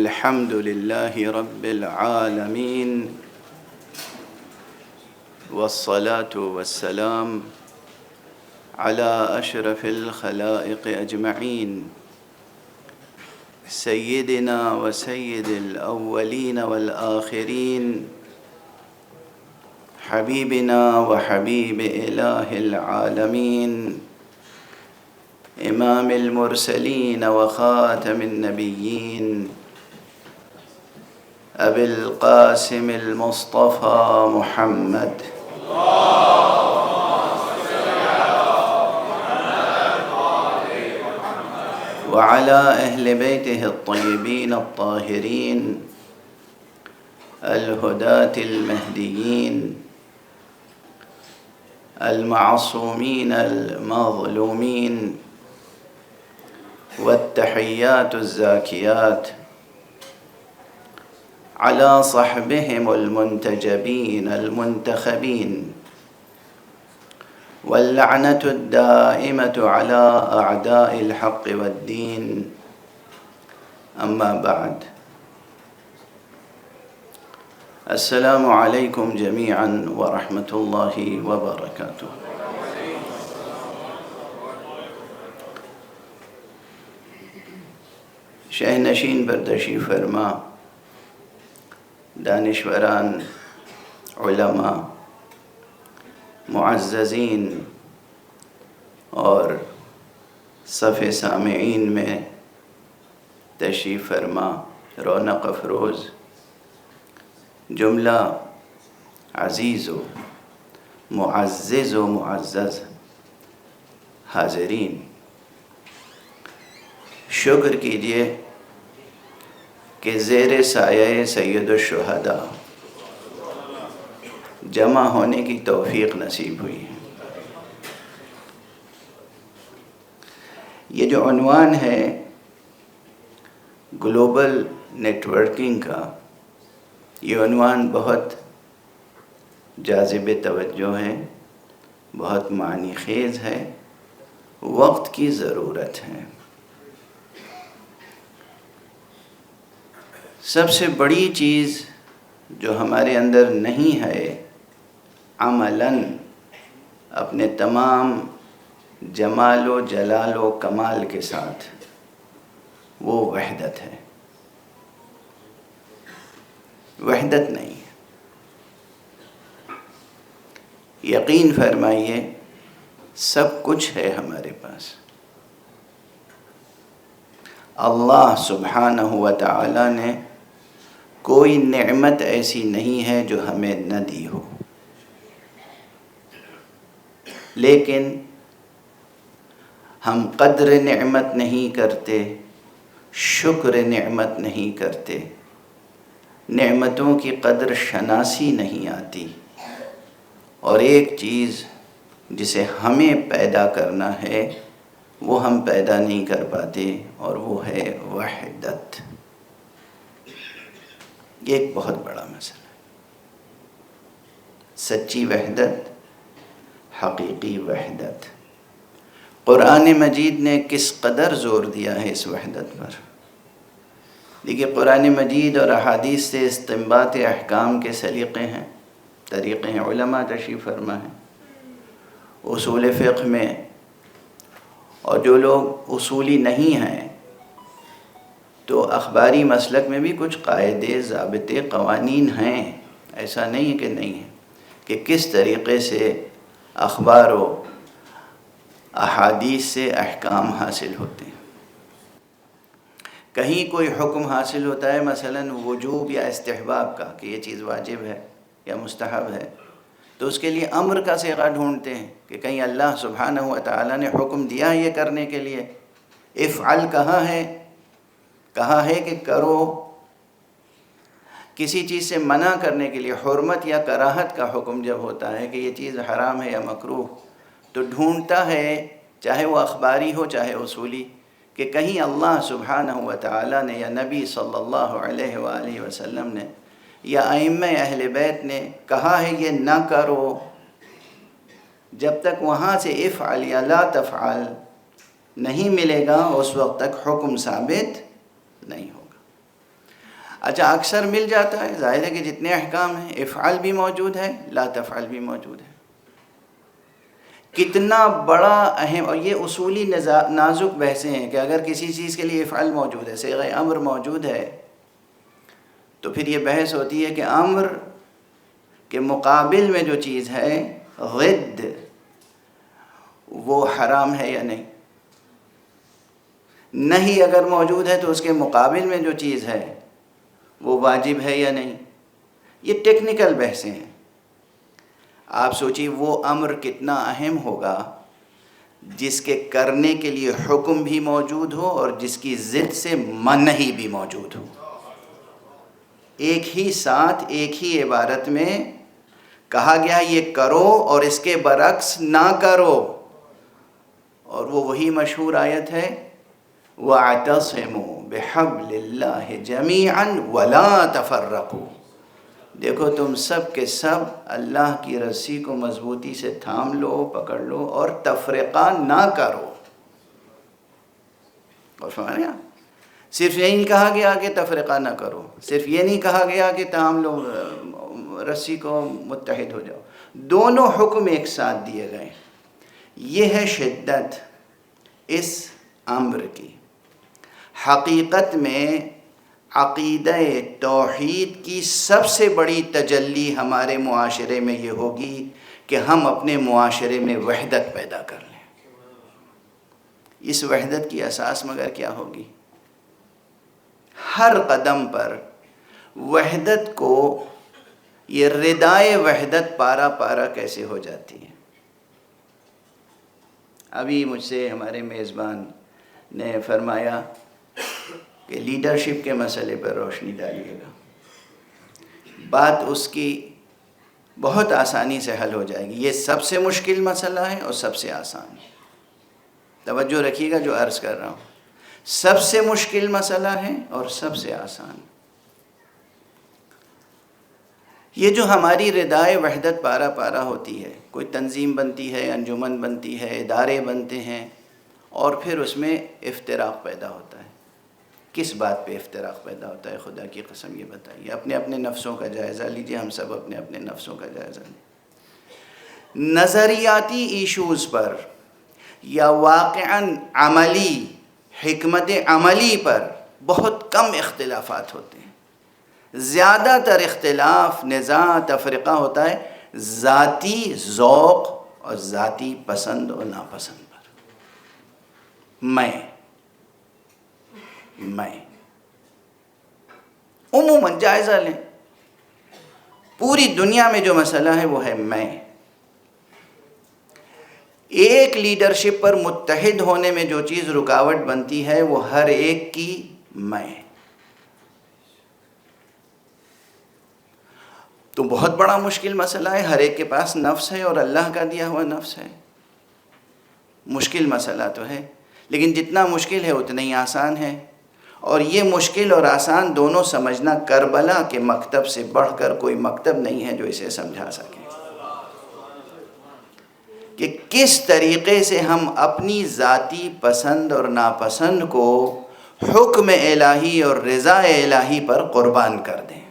الحمد لله رب العالمين والصلاة والسلام على أشرف الخلائق أجمعين سيدنا وسيد الأولين والآخرين حبيبنا وحبيب إله العالمين إمام المرسلين وخاتم النبيين أبي القاسم المصطفى محمد وعلى أهل بيته الطيبين الطاهرين الهداة المهديين المعصومين المظلومين والتحيات الزاكيات على صحبهم المنتجبين المنتخبين واللعنة الدائمة على أعداء الحق والدين أما بعد السلام عليكم جميعا ورحمة الله وبركاته. شہ نشین بردشی فرما، دانشوران، علماء، معززین اور صف سامعین میں تشریف فرما رونق افروز جملہ عزیز و معزز و معزز حاضرین، شکر کیجئے کہ زیر سایہ سید الشہداء جمع ہونے کی توفیق نصیب ہوئی ہے۔ یہ جو عنوان ہے گلوبل نیٹ ورکنگ کا، یہ عنوان بہت جاذب توجہ ہے، بہت معنی خیز ہے، وقت کی ضرورت ہے۔ سب سے بڑی چیز جو ہمارے اندر نہیں ہے عملاً اپنے تمام جمال و جلال و کمال کے ساتھ، وہ وحدت ہے۔ وحدت نہیں ہے۔ یقین فرمائیے سب کچھ ہے ہمارے پاس، اللہ سبحانہ و تعالی نے کوئی نعمت ایسی نہیں ہے جو ہمیں نہ دی ہو، لیکن ہم قدر نعمت نہیں کرتے، شکر نعمت نہیں کرتے، نعمتوں کی قدر شناسی نہیں آتی، اور ایک چیز جسے ہمیں پیدا کرنا ہے وہ ہم پیدا نہیں کر پاتے، اور وہ ہے وحدت۔ یہ ایک بہت بڑا مسئلہ ہے۔ سچی وحدت، حقیقی وحدت۔ قرآن مجید نے کس قدر زور دیا ہے اس وحدت پر۔ دیکھیے قرآن مجید اور احادیث سے استنباط احکام کے سلیقے ہیں، طریقے ہیں، علماء تشریف فرما ہیں اصول فقہ میں، اور جو لوگ اصولی نہیں ہیں تو اخباری مسلک میں بھی کچھ قاعدے، ضابطے، قوانین ہیں، ایسا نہیں ہے کہ نہیں ہے، کہ کس طریقے سے اخبار و احادیث سے احکام حاصل ہوتے ہیں۔ کہیں کوئی حکم حاصل ہوتا ہے مثلا وجوب یا استحباب کا، کہ یہ چیز واجب ہے یا مستحب ہے، تو اس کے لیے امر کا صیغہ ڈھونڈتے ہیں کہ کہیں اللہ سبحانہ و تعالیٰ نے حکم دیا ہے یہ کرنے کے لیے، افعل کہا ہے کہ کرو۔ کسی چیز سے منع کرنے کے لیے حرمت یا کراہت کا حکم جب ہوتا ہے کہ یہ چیز حرام ہے یا مکروہ، تو ڈھونڈتا ہے چاہے وہ اخباری ہو چاہے اصولی، کہ کہیں اللہ سبحانہ و تعالیٰ نے یا نبی صلی اللہ علیہ وآلہ وسلم نے یا ائمہ اہل بیت نے کہا ہے یہ نہ کرو۔ جب تک وہاں سے افعل یا لا تفعل نہیں ملے گا اس وقت تک حکم ثابت نہیں ہوگا۔ اچھا اکثر مل جاتا ہے، ظاہر ہے کہ جتنے احکام ہیں افعل بھی موجود ہے، لا تفعل بھی موجود ہے. کتنا بڑا اہم، اور یہ اصولی نازک بحثیں ہیں کہ اگر کسی چیز کے لیے افعل موجود ہے، صیغہ امر موجود ہے، تو پھر یہ بحث ہوتی ہے کہ امر کے مقابل میں جو چیز ہے ضد، وہ حرام ہے یا نہیں. نہیں اگر موجود ہے تو اس کے مقابل میں جو چیز ہے وہ واجب ہے یا نہیں. یہ ٹیکنیکل بحثیں ہیں. آپ سوچیے وہ امر کتنا اہم ہوگا جس کے کرنے کے لیے حکم بھی موجود ہو اور جس کی ضد سے منہی بھی موجود ہو. ایک ہی ساتھ ایک ہی عبارت میں کہا گیا یہ کرو اور اس کے برعکس نہ کرو. اور وہ وہی مشہور آیت ہے وَاعْتَصِمُوا بِحَبْلِ اللَّهِ جَمِيعًا وَلَا تَفَرَّقُوا. دیکھو تم سب کے سب اللہ کی رسی کو مضبوطی سے تھام لو، پکڑ لو اور تفرقہ نہ کرو. اور فرمایا صرف یہی نہیں کہا گیا کہ تفرقہ نہ کرو، صرف یہ نہیں کہا گیا کہ تھام لو رسی کو، متحد ہو جاؤ. دونوں حکم ایک ساتھ دیے گئے. یہ ہے شدت اس امر کی. حقیقت میں عقیدہ توحید کی سب سے بڑی تجلی ہمارے معاشرے میں یہ ہوگی کہ ہم اپنے معاشرے میں وحدت پیدا کر لیں. اس وحدت کی اساس مگر کیا ہوگی؟ ہر قدم پر وحدت کو، یہ ردائے وحدت پارا پارا کیسے ہو جاتی ہے. ابھی مجھ سے ہمارے میزبان نے فرمایا کہ لیڈرشپ کے مسئلے پر روشنی ڈالیے گا. بات اس کی بہت آسانی سے حل ہو جائے گی. یہ سب سے مشکل مسئلہ ہے اور سب سے آسان. توجہ رکھیے گا جو عرض کر رہا ہوں. سب سے مشکل مسئلہ ہے اور سب سے آسان. یہ جو ہماری ردائے وحدت پارا پارا ہوتی ہے، کوئی تنظیم بنتی ہے، انجمن بنتی ہے، ادارے بنتے ہیں، اور پھر اس میں افتراق پیدا ہوتا ہے. کس بات پہ افتراق پیدا ہوتا ہے؟ خدا کی قسم یہ بتائیے. اپنے اپنے نفسوں کا جائزہ لیجئے. ہم سب اپنے اپنے نفسوں کا جائزہ لیں. نظریاتی ایشوز پر یا واقعاً عملی حکمت عملی پر بہت کم اختلافات ہوتے ہیں. زیادہ تر اختلاف، نزاع، تفرقہ ہوتا ہے ذاتی ذوق اور ذاتی پسند اور ناپسند پر. میں عموماً جائزہ لیں، پوری دنیا میں جو مسئلہ ہے وہ ہے میں. ایک لیڈرشپ پر متحد ہونے میں جو چیز رکاوٹ بنتی ہے وہ ہر ایک کی میں. تو بہت بڑا مشکل مسئلہ ہے. ہر ایک کے پاس نفس ہے اور اللہ کا دیا ہوا نفس ہے. مشکل مسئلہ تو ہے، لیکن جتنا مشکل ہے اتنا ہی آسان ہے. اور یہ مشکل اور آسان دونوں سمجھنا کربلا کے مکتب سے بڑھ کر کوئی مکتب نہیں ہے جو اسے سمجھا سکے کہ کس طریقے سے ہم اپنی ذاتی پسند اور ناپسند کو حکم الہی اور رضا الہی پر قربان کر دیں.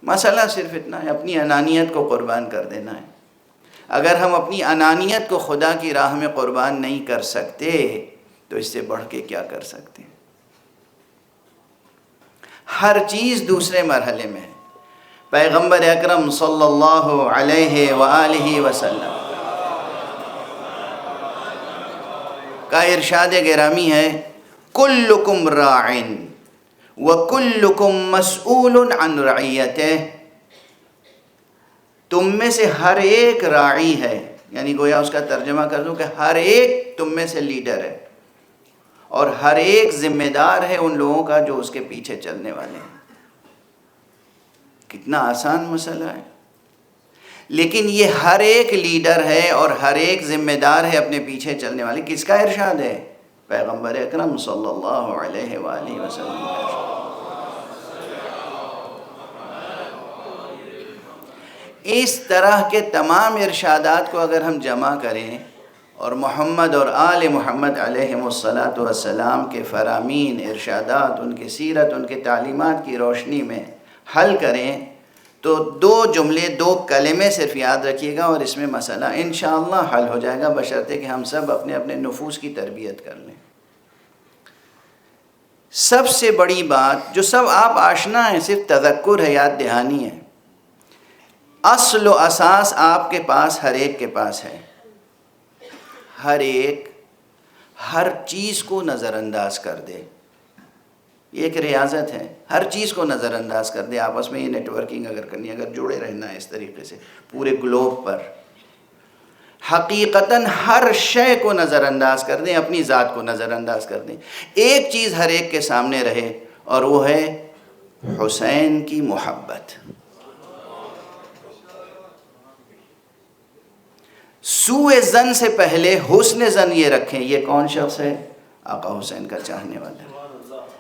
مسئلہ صرف اتنا ہے، اپنی انانیت کو قربان کر دینا ہے. اگر ہم اپنی انانیت کو خدا کی راہ میں قربان نہیں کر سکتے تو اس سے بڑھ کے کیا کر سکتے ہیں؟ ہر چیز دوسرے مرحلے میں ہے. پیغمبر اکرم صلی اللہ علیہ وآلہ وسلم کا ارشاد گرامی ہے کلکم راعٍ وکلکم مسئول عن رعیتہ. تم میں سے ہر ایک راعی ہے، یعنی گویا اس کا ترجمہ کر دوں کہ ہر ایک تم میں سے لیڈر ہے اور ہر ایک ذمہ دار ہے ان لوگوں کا جو اس کے پیچھے چلنے والے ہیں. کتنا آسان مسئلہ ہے. لیکن یہ ہر ایک لیڈر ہے اور ہر ایک ذمہ دار ہے اپنے پیچھے چلنے والے. کس کا ارشاد ہے؟ پیغمبر اکرم صلی اللہ علیہ وآلہ وسلم کا ارشاد. اس طرح کے تمام ارشادات کو اگر ہم جمع کریں اور محمد اور آل محمد علیہم الصلاۃ والسلام کے فرامین، ارشادات، ان کی سیرت، ان کے تعلیمات کی روشنی میں حل کریں تو 2 جملے 2 کلمے صرف یاد رکھیے گا اور اس میں مسئلہ انشاءاللہ حل ہو جائے گا، بشرطے کہ ہم سب اپنے اپنے نفوس کی تربیت کر لیں۔ سب سے بڑی بات جو سب آپ آشنا ہیں، صرف تذکر ہے، یاد دہانی ہے، اصل و اساس آپ کے پاس ہر ایک کے پاس ہے۔ ہر ایک ہر چیز کو نظر انداز کر دے، یہ ایک ریاضت ہے، ہر چیز کو نظر انداز کر دے۔ آپس میں یہ نیٹ ورکنگ اگر کرنی ہے، اگر جڑے رہنا ہے اس طریقے سے پورے گلوب پر، حقیقتاً ہر شے کو نظر انداز کر دیں، اپنی ذات کو نظر انداز کر دیں۔ ایک چیز ہر ایک کے سامنے رہے اور وہ ہے حسین کی محبت۔ سوء ظن سے پہلے حسن ظن یہ رکھیں، یہ کون شخص ہے؟ آقا حسین کا چاہنے والا۔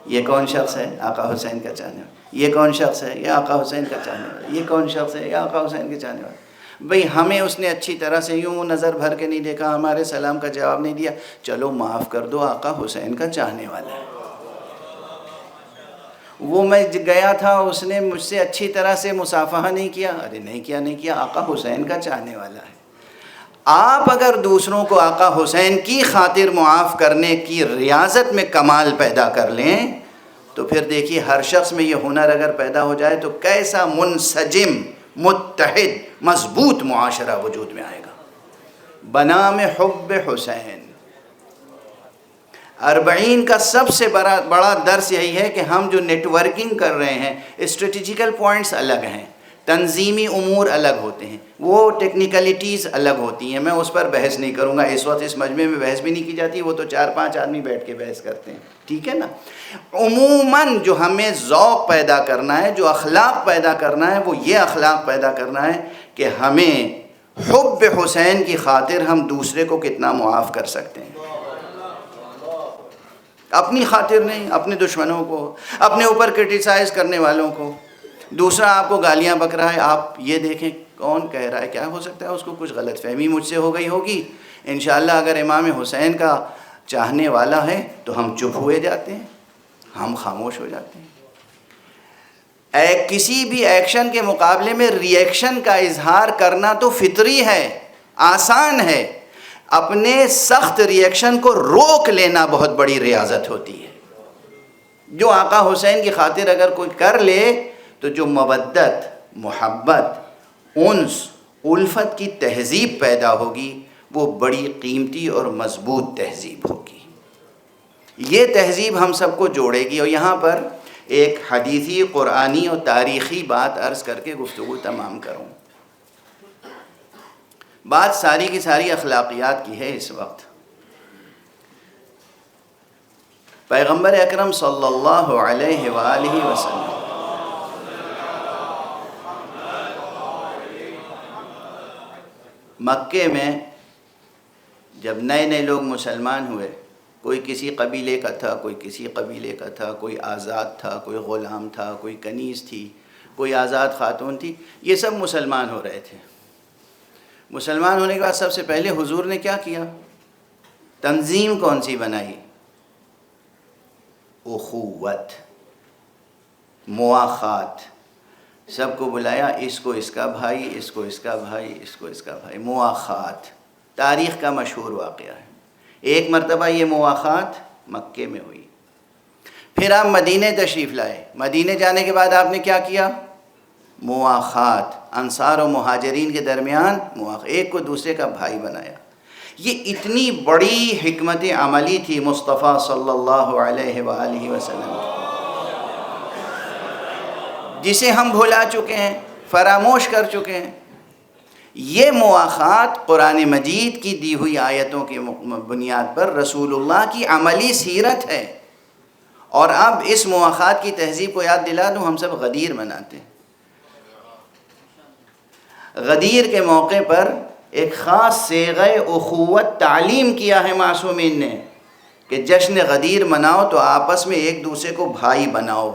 یہ کون شخص ہے؟ آقا حسین کا چاہنے والا۔ یہ کون شخص ہے؟ یہ آقا حسین کا چاہنے والا۔ یہ کون شخص ہے؟ یہ آقا حسین کے چاہنے والا۔ بھئی ہمیں اس نے اچھی طرح سے یوں نظر بھر کے نہیں دیکھا، ہمارے سلام کا جواب نہیں دیا، چلو معاف کر دو، آقا حسین کا چاہنے والا ہے۔ وہ میں گیا تھا، اس نے مجھ سے اچھی طرح سے مصافحہ نہیں کیا، ارے نہیں کیا، آقا حسین کا چاہنے والا ہے۔ آپ اگر دوسروں کو آقا حسین کی خاطر معاف کرنے کی ریاضت میں کمال پیدا کر لیں تو پھر دیکھیے ہر شخص میں یہ ہنر اگر پیدا ہو جائے تو کیسا منسجم، متحد، مضبوط معاشرہ وجود میں آئے گا۔ بنام حب حسین۔ 40 کا سب سے بڑا درس یہی ہے کہ ہم جو نیٹ ورکنگ کر رہے ہیں، اسٹریٹجیکل پوائنٹس الگ ہیں، تنظیمی امور الگ ہوتے ہیں، وہ ٹیکنیکلٹیز الگ ہوتی ہیں، میں اس پر بحث نہیں کروں گا، اس وقت اس مجمع میں بحث بھی نہیں کی جاتی، وہ تو 4-5 آدمی بیٹھ کے بحث کرتے ہیں، ٹھیک ہے نا۔ عموماً جو ہمیں ذوق پیدا کرنا ہے، جو اخلاق پیدا کرنا ہے، وہ یہ اخلاق پیدا کرنا ہے کہ ہمیں حب حسین کی خاطر ہم دوسرے کو کتنا معاف کر سکتے ہیں، اپنی خاطر نہیں، اپنے دشمنوں کو، اپنے اوپر کرٹیسائز کرنے والوں کو۔ دوسرا آپ کو گالیاں بک رہا ہے، آپ یہ دیکھیں کون کہہ رہا ہے، کیا ہو سکتا ہے اس کو کچھ غلط فہمی مجھ سے ہو گئی ہوگی۔ انشاءاللہ اگر امام حسین کا چاہنے والا ہے تو ہم چپ ہوئے جاتے ہیں، ہم خاموش ہو جاتے ہیں۔ کسی بھی ایکشن کے مقابلے میں ری ایکشن کا اظہار کرنا تو فطری ہے، آسان ہے، اپنے سخت ری ایکشن کو روک لینا بہت بڑی ریاضت ہوتی ہے۔ جو آقا حسین کی خاطر اگر کوئی کر لے تو جو مودت، محبت، انس، الفت کی تہذیب پیدا ہوگی وہ بڑی قیمتی اور مضبوط تہذیب ہوگی۔ یہ تہذیب ہم سب کو جوڑے گی۔ اور یہاں پر ایک حدیثی، قرآنی اور تاریخی بات عرض کر کے گفتگو تمام کروں۔ بات ساری کی ساری اخلاقیات کی ہے اس وقت۔ پیغمبر اکرم صلی اللہ علیہ وآلہ وسلم مکے میں جب نئے لوگ مسلمان ہوئے، کوئی کسی قبیلے کا تھا، کوئی کسی قبیلے کا تھا، کوئی آزاد تھا، کوئی غلام تھا، کوئی کنیز تھی، کوئی آزاد خاتون تھی، یہ سب مسلمان ہو رہے تھے۔ مسلمان ہونے کے بعد سب سے پہلے حضور نے کیا کیا؟ تنظیم کون سی بنائی؟ اخوت، مواخات، سب کو بلایا، اس کو اس کا بھائی، اس کو اس کا بھائی، اس کو اس کا بھائی، مواخات۔ تاریخ کا مشہور واقعہ ہے۔ ایک مرتبہ یہ مواخات مکے میں ہوئی، پھر آپ مدینہ تشریف لائے، مدینہ جانے کے بعد آپ نے کیا کیا؟ مواخات، انصار و مہاجرین کے درمیان ایک کو دوسرے کا بھائی بنایا۔ یہ اتنی بڑی حکمت عملی تھی مصطفیٰ صلی اللہ علیہ وآلہ وسلم کی، جسے ہم بھلا چکے ہیں، فراموش کر چکے ہیں۔ یہ مواخات قرآن مجید کی دی ہوئی آیتوں کی بنیاد پر رسول اللہ کی عملی سیرت ہے۔ اور اب اس مواخات کی تہذیب کو یاد دلا دوں، ہم سب غدیر مناتے ہیں۔ غدیر کے موقع پر ایک خاص صیغہ اخوت تعلیم کیا ہے معصومین نے کہ جشن غدیر مناؤ تو آپس میں ایک دوسرے کو بھائی بناؤ،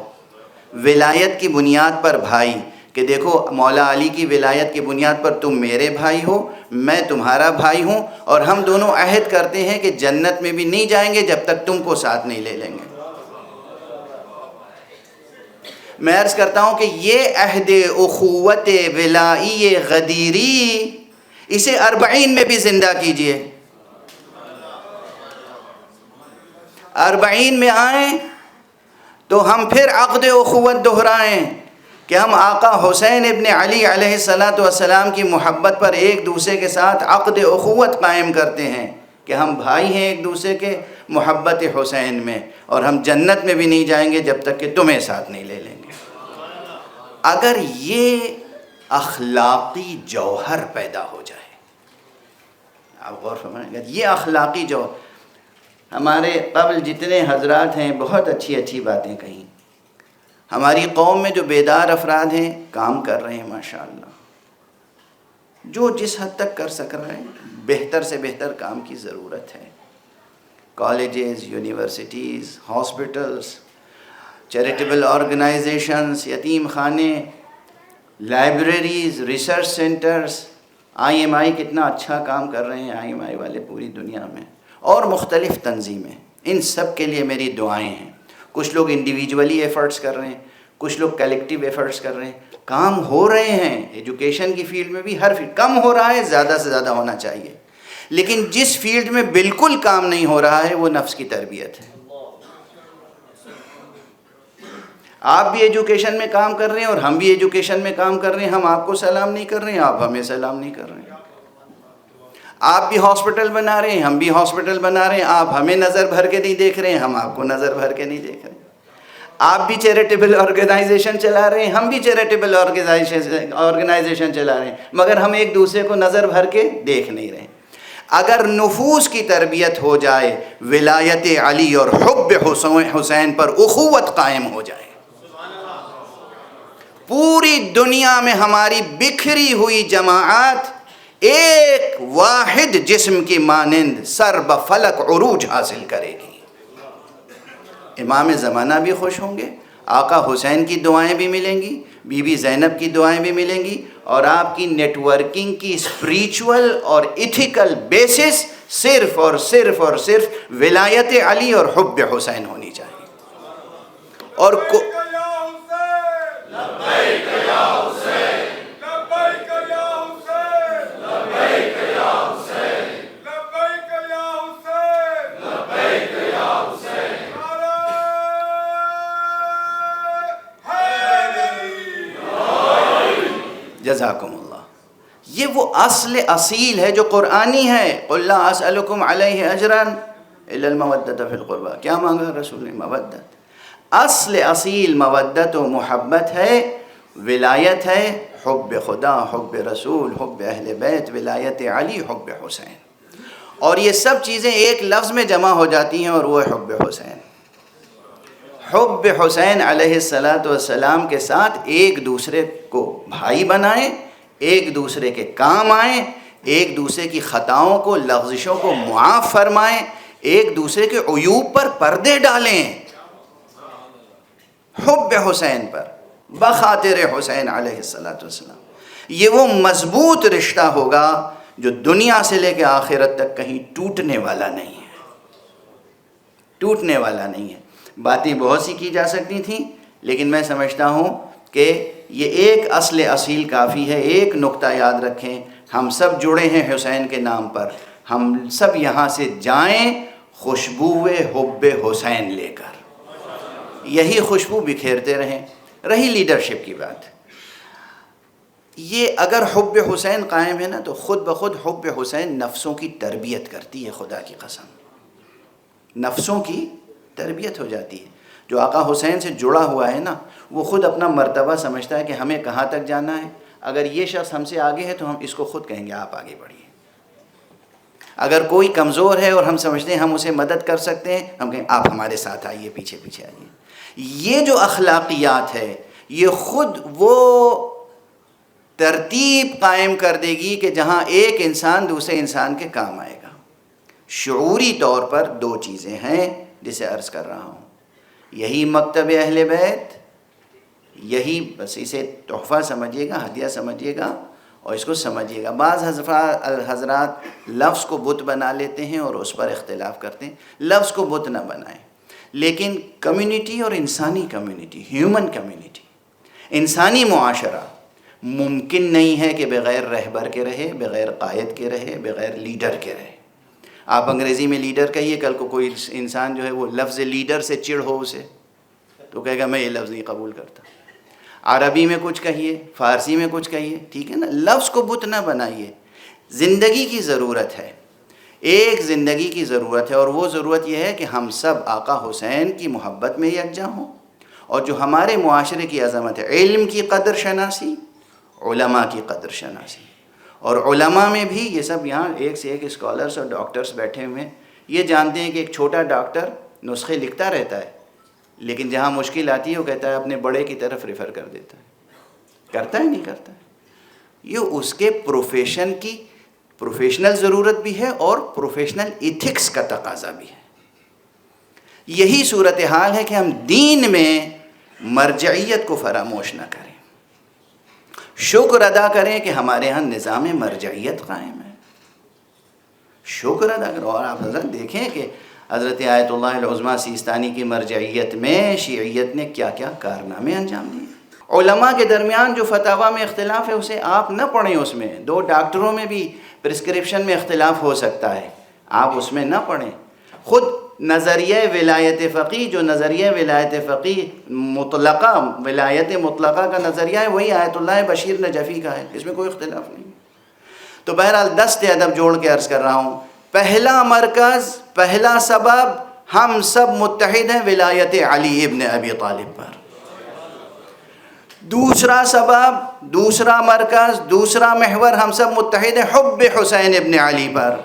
ولایت کی بنیاد پر بھائی، کہ دیکھو مولا علی کی ولایت کی بنیاد پر تم میرے بھائی ہو، میں تمہارا بھائی ہوں، اور ہم دونوں عہد کرتے ہیں کہ جنت میں بھی نہیں جائیں گے جب تک تم کو ساتھ نہیں لے لیں گے۔ میں عرض کرتا ہوں کہ یہ عہد اخوت ولائی غدیری، اسے 40 میں بھی زندہ کیجئے۔ 40 میں آئیں تو ہم پھر عقد اخوت دہرائیں کہ ہم آقا حسین ابن علی علیہ السلام کی محبت پر ایک دوسرے کے ساتھ عقد اخوت قائم کرتے ہیں کہ ہم بھائی ہیں ایک دوسرے کے محبت حسین میں، اور ہم جنت میں بھی نہیں جائیں گے جب تک کہ تمہیں ساتھ نہیں لے لیں گے۔ اگر یہ اخلاقی جوہر پیدا ہو جائے، آپ غور فرمائیں گے، یہ اخلاقی جوہر، ہمارے قبل جتنے حضرات ہیں بہت اچھی اچھی باتیں کہیں، ہماری قوم میں جو بیدار افراد ہیں کام کر رہے ہیں ماشاءاللہ، جو جس حد تک کر سک رہے ہیں، بہتر سے بہتر کام کی ضرورت ہے۔ Colleges, universities, hospitals, charitable organizations, یتیم خانے، لائبریریز، ریسرچ سینٹرز، IMI کتنا اچھا کام کر رہے ہیں IMI والے پوری دنیا میں، اور مختلف تنظیمیں، ان سب کے لیے میری دعائیں ہیں۔ کچھ لوگ انڈیویجولی ایفرٹس کر رہے ہیں، کچھ لوگ کلیکٹیو ایفرٹس کر رہے ہیں، کام ہو رہے ہیں۔ ایجوکیشن کی فیلڈ میں بھی ہر فیلڈ کم ہو رہا ہے، زیادہ سے زیادہ ہونا چاہیے، لیکن جس فیلڈ میں بالکل کام نہیں ہو رہا ہے وہ نفس کی تربیت ہے۔ آپ بھی ایجوکیشن میں کام کر رہے ہیں اور ہم بھی ایجوکیشن میں کام کر رہے ہیں، ہم آپ کو سلام نہیں کر رہے ہیں، آپ ہمیں سلام نہیں کر رہے ہیں۔ آپ بھی ہاسپٹل بنا رہے ہیں، ہم بھی ہاسپٹل بنا رہے ہیں، آپ ہمیں نظر بھر کے نہیں دیکھ رہے ہیں، ہم آپ کو نظر بھر کے نہیں دیکھ رہے ہیں۔ آپ بھی چیریٹیبل آرگنائزیشن چلا رہے ہیں، ہم بھی چیریٹیبل آرگنائزیشن چلا رہے ہیں، مگر ہم ایک دوسرے کو نظر بھر کے دیکھ نہیں رہے ہیں۔ اگر نفوس کی تربیت ہو جائے، ولایت علی اور حب حسین پر اخوت قائم ہو جائے، پوری دنیا میں ہماری بکھری ہوئی جماعت ایک واحد جسم کی مانند سر بفلک عروج حاصل کرے گی۔ امام زمانہ بھی خوش ہوں گے، آقا حسین کی دعائیں بھی ملیں گی، بی بی زینب کی دعائیں بھی ملیں گی، اور آپ کی نیٹ ورکنگ کی اسپریچول اور ایتھیکل بیسس صرف اور صرف اور صرف ولایت علی اور حب حسین ہونی چاہیے۔ اور جزاکم اللہ، یہ وہ اصل اصیل ہے جو قرآنی ہے۔ قُلْ لَا أَسْأَلُكُمْ عَلَيْهِ أَجْرًا إِلَّا الْمَوَدَّةَ فِي الْقُرْبَى، کیا مانگا رسول نے؟ مودت۔ اصل اصیل مودت و محبت ہے، ولایت ہے، حب خدا، حب رسول، حب اہل بیت، ولایت علی، حب حسین، اور یہ سب چیزیں ایک لفظ میں جمع ہو جاتی ہیں، اور وہ ہے حب حسین۔ حب حسین علیہ السلام کے ساتھ ایک دوسرے کو بھائی بنائیں، ایک دوسرے کے کام آئیں، ایک دوسرے کی خطاؤں کو، لغزشوں کو معاف فرمائیں، ایک دوسرے کے عیوب پر پردے ڈالیں، حب حسین پر، بخاطر حسین علیہ السلام۔ یہ وہ مضبوط رشتہ ہوگا جو دنیا سے لے کے آخرت تک کہیں ٹوٹنے والا نہیں ہے، ٹوٹنے والا نہیں ہے۔ باتیں بہت سی کی جا سکتی تھیں، لیکن میں سمجھتا ہوں کہ یہ ایک اصل اصیل کافی ہے۔ ایک نقطہ یاد رکھیں، ہم سب جڑے ہیں حسین کے نام پر، ہم سب یہاں سے جائیں خوشبو حب حسین لے کر، یہی خوشبو بکھیرتے رہیں۔ رہی لیڈرشپ کی بات، یہ اگر حب حسین قائم ہے نا تو خود بخود حب حسین نفسوں کی تربیت کرتی ہے، خدا کی قسم نفسوں کی تربیت ہو جاتی ہے۔ جو آقا حسین سے جڑا ہوا ہے نا، وہ خود اپنا مرتبہ سمجھتا ہے کہ ہمیں کہاں تک جانا ہے۔ اگر یہ شخص ہم سے آگے ہے تو ہم اس کو خود کہیں گے آپ آگے بڑھیے۔ اگر کوئی کمزور ہے اور ہم سمجھتے ہیں ہم اسے مدد کر سکتے ہیں، ہم کہیں آپ ہمارے ساتھ آئیے، پیچھے پیچھے آئیے۔ یہ جو اخلاقیات ہے، یہ خود وہ ترتیب قائم کر دے گی کہ جہاں ایک انسان دوسرے انسان کے کام آئے گا۔ شعوری طور پر دو چیزیں ہیں جسے عرض کر رہا ہوں، یہی مکتب اہل بیت، یہی بس اسے تحفہ سمجھیے گا، ہدیہ سمجھیے گا اور اس کو سمجھیے گا۔ بعض حضرات لفظ کو بت بنا لیتے ہیں اور اس پر اختلاف کرتے ہیں۔ لفظ کو بت نہ بنائیں، لیکن کمیونٹی اور انسانی کمیونٹی، ہیومن کمیونٹی، انسانی معاشرہ ممکن نہیں ہے کہ بغیر رہبر کے رہے، بغیر قائد کے رہے، بغیر لیڈر کے رہے۔ آپ انگریزی میں لیڈر کہیے، کل کو کوئی انسان جو ہے وہ لفظ لیڈر سے چڑ ہو اسے تو کہے گا میں یہ لفظ نہیں قبول کرتا۔ عربی میں کچھ کہیے، فارسی میں کچھ کہیے، ٹھیک ہے نا، لفظ کو بت نہ بنائیے۔ زندگی کی ضرورت ہے، ایک زندگی کی ضرورت ہے، اور وہ ضرورت یہ ہے کہ ہم سب آقا حسین کی محبت میں یکجا ہوں، اور جو ہمارے معاشرے کی عظمت ہے، علم کی قدر شناسی، علماء کی قدر شناسی۔ اور علماء میں بھی یہ سب یہاں ایک سے ایک اسکالرس اور ڈاکٹرز بیٹھے ہوئے ہیں، یہ جانتے ہیں کہ ایک چھوٹا ڈاکٹر نسخے لکھتا رہتا ہے، لیکن جہاں مشکل آتی ہے وہ کہتا ہے اپنے بڑے کی طرف ریفر کر دیتا ہے۔ کرتا ہے نہیں کرتا ہے، یہ اس کے پروفیشن کی پروفیشنل ضرورت بھی ہے اور پروفیشنل ایتھکس کا تقاضا بھی ہے۔ یہی صورتحال ہے کہ ہم دین میں مرجعیت کو فراموش نہ کریں، شکر ادا کریں کہ ہمارے ہاں نظام مرجعیت قائم ہے، شکر ادا کریں۔ اور آپ حضرت دیکھیں کہ حضرت آیت اللہ العظمیٰ سیستانی کی مرجعیت میں شیعیت نے کیا کیا کارنامے انجام دیے۔ علماء کے درمیان جو فتاویٰ میں اختلاف ہے اسے آپ نہ پڑھیں، اس میں دو ڈاکٹروں میں بھی پرسکرپشن میں اختلاف ہو سکتا ہے، آپ اس میں نہ پڑھیں۔ خود نظریہ ولایت فقی، جو نظریہ ولایت فقی مطلقہ، ولایت مطلقہ کا نظریہ ہے، وہی آیت اللہ بشیر نجفی کا ہے، اس میں کوئی اختلاف نہیں۔ تو بہرحال دست ادب جوڑ کے عرض کر رہا ہوں، پہلا مرکز، پہلا سبب، ہم سب متحد ہیں ولایت علی ابن ابی طالب پر۔ دوسرا سبب، دوسرا مرکز، دوسرا محور، ہم سب متحد ہیں حب حسین ابن علی پر۔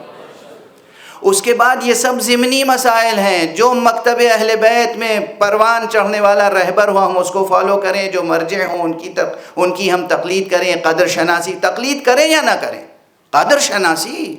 اس کے بعد یہ سب ضمنی مسائل ہیں، جو مکتب اہل بیت میں پروان چڑھنے والا رہبر ہو ہم اس کو فالو کریں، جو مرجع ہوں ان کی ہم تقلید کریں۔ قدر شناسی، تقلید کریں یا نہ کریں، قدر شناسی،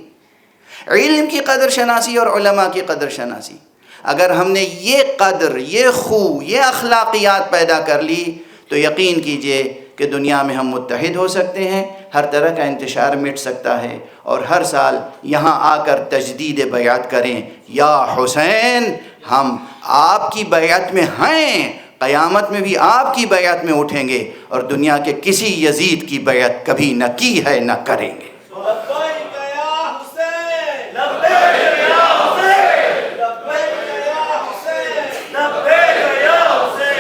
علم کی قدر شناسی اور علماء کی قدر شناسی۔ اگر ہم نے یہ قدر، یہ خو، یہ اخلاقیات پیدا کر لی تو یقین کیجئے کہ دنیا میں ہم متحد ہو سکتے ہیں، ہر طرح کا انتشار مٹ سکتا ہے، اور ہر سال یہاں آ کر تجدید بیعت کریں، یا حسین ہم آپ کی بیعت میں ہیں، قیامت میں بھی آپ کی بیعت میں اٹھیں گے، اور دنیا کے کسی یزید کی بیعت کبھی نہ کی ہے نہ کریں گے۔